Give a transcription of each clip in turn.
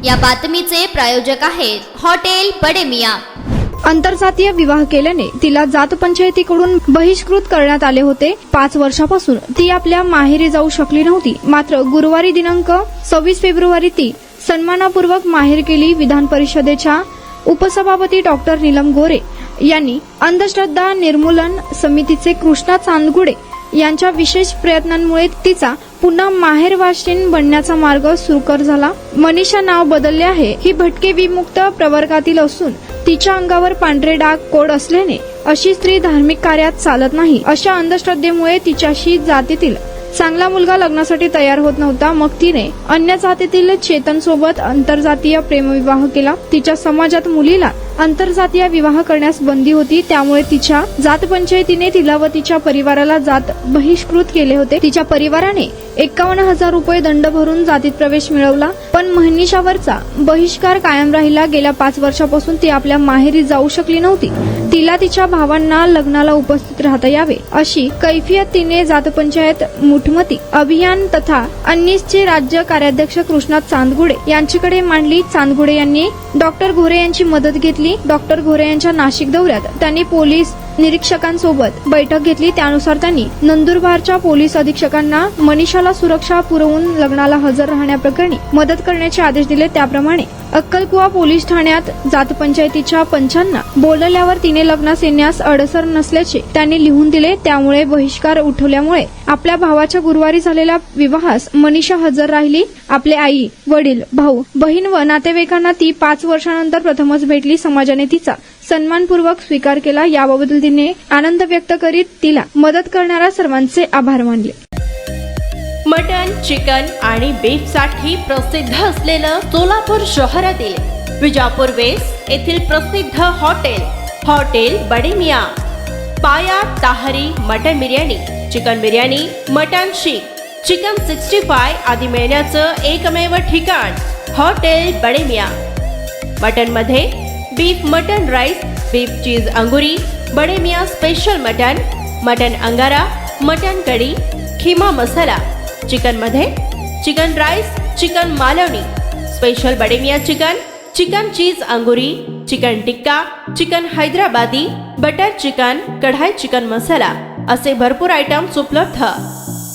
या बातमीचे प्रायोजक आहेत हॉटेल बडे मियां। आंतरजातीय विवाह केल्याने तिला जात पंचायतीकडून बहिष्कृत करण्यात आले होते। 5 वर्षापासून ती आपल्या माहेरी जाऊ शकली नव्हती। मात्र गुरुवारी दिनांक 26 फेब्रुवारी ती सन्मानपूर्वक माहेर केली। विधान परिषदेच्या उपसभापती डॉक्टर नीलम गोरे यांनी अंधश्रद्धा निर्मूलन समितीचे कृष्णा चांदगुडे यांच्या विशेष प्रयत्नांमुळे तिचा पुन्हा माहेरवाशीण बनण्याचा मार्ग सुकर झाला। मनीषा नाव बदलले आहे। ही भटके विमुक्त प्रवर्गातील असून तिच्या अंगावर पांढरे डाग कोड असल्याने अशी स्त्री धार्मिक कार्यात चालत नाही। अशा अंधश्रद्धेमुळे तिच्याशी जातीतील चांगला मुलगा लग्नासाठी तयार होत नव्हता। मग तिने अन्य जातीतील चेतन सोबत आंतरजातीय प्रेमविवाह केला। तिच्या समाजात मुलीला आंतरजातीय विवाह करण्यास बंदी होती, त्यामुळे तिच्या जात पंचायतीने तिला व तिच्या परिवाराला जात बहिष्कृत केले होते। तिच्या परिवाराने 51,000 रुपये दंड भरून जातीत प्रवेश मिळवला, पण मनीषावरचा बहिष्कार कायम राहिला। गेल्या 5 वर्षापासून ती आपल्या माहेरी जाऊ शकली नव्हती। तिला तिच्या भावांना लग्नाला उपस्थित राहता यावे अशी कैफियत तिने जात पंचायत मुठमती अभियान तथा अन्नीसचे राज्य कार्याध्यक्ष कृष्णा चांदगुडे यांच्याकडे मांडली। चांदगुडे यांनी डॉक्टर घोरे यांची मदत घेतली। डॉक्टर घोरे यांच्या नाशिक दौऱ्यात त्यांनी पोलीस निरीक्षकांसोबत बैठक घेतली। त्यानुसार त्यांनी नंदुरबारच्या पोलीस अधीक्षकांना मनीषाला सुरक्षा पुरवून लग्नाला हजर राहण्याप्रकरणी मदत करण्याचे आदेश दिले। त्याप्रमाणे अक्कलकुवा पोलीस ठाण्यात जात पंचायतीच्या पंचांना बोलवल्यावर तिने लग्नास येण्यास अडसर नसल्याचे त्यांनी लिहून दिले। त्यामुळे बहिष्कार उठवल्यामुळे आपल्या भावाच्या गुरुवारी झालेल्या विवाहास मनीषा हजर राहिली। आपले आई वडील भाऊ बहीण व नातेवाईकांना ती 5 वर्षानंतर प्रथमच भेटली। समाजाने तिचा सन्मानपूर्वक स्वीकार केला। याबाबत तिने आनंद व्यक्त करीत तिला मदत करणाऱ्या सर्वांचे आभार मानले। मटन, चिकन आणि बीफ साठी प्रसिद्ध असलेलं सोलापूर शहरातील विजापूर वेस्ट येथील प्रसिद्ध hotel Bade Miyan. Paya tahari mutton biryani, chicken biryani, mutton seekh, chicken 65 आदी मिळण्याचं एकमेव ठिकाण हॉटेल बडे मियां। मटन मध्ये beef mutton rice, beef cheese angoori, Bade Miyan special mutton angara, mutton kadhi, keema masala. Chicken मध्ये chicken rice, chicken Malvani, special Bade Miyan chicken cheese angoori, chicken tikka, chicken Hyderabadi, butter chicken, kadai chicken masala असे भरपूर आयटम्स उपलब्ध।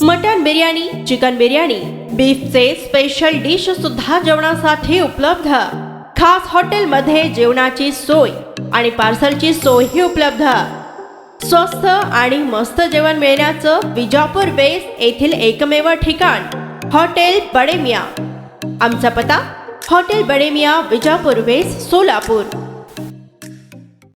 मटन बिर्याणी, चिकन बिर्याणी, बीफचे स्पेशल डिश सुद्धा जेवणासाठी उपलब्ध। खास हॉटेलमध्ये जेवणाची सोय आणि पार्सलची सोयही उपलब्ध। स्वस्त आणि मस्त जेवण मिळण्याचं विजापूर वेस्ट येथील एकमेव ठिकाण हॉटेल बडे मियां। आमचा पत्ता हॉटेल बडे मियां, विजापूर वेस्ट, सोलापूर।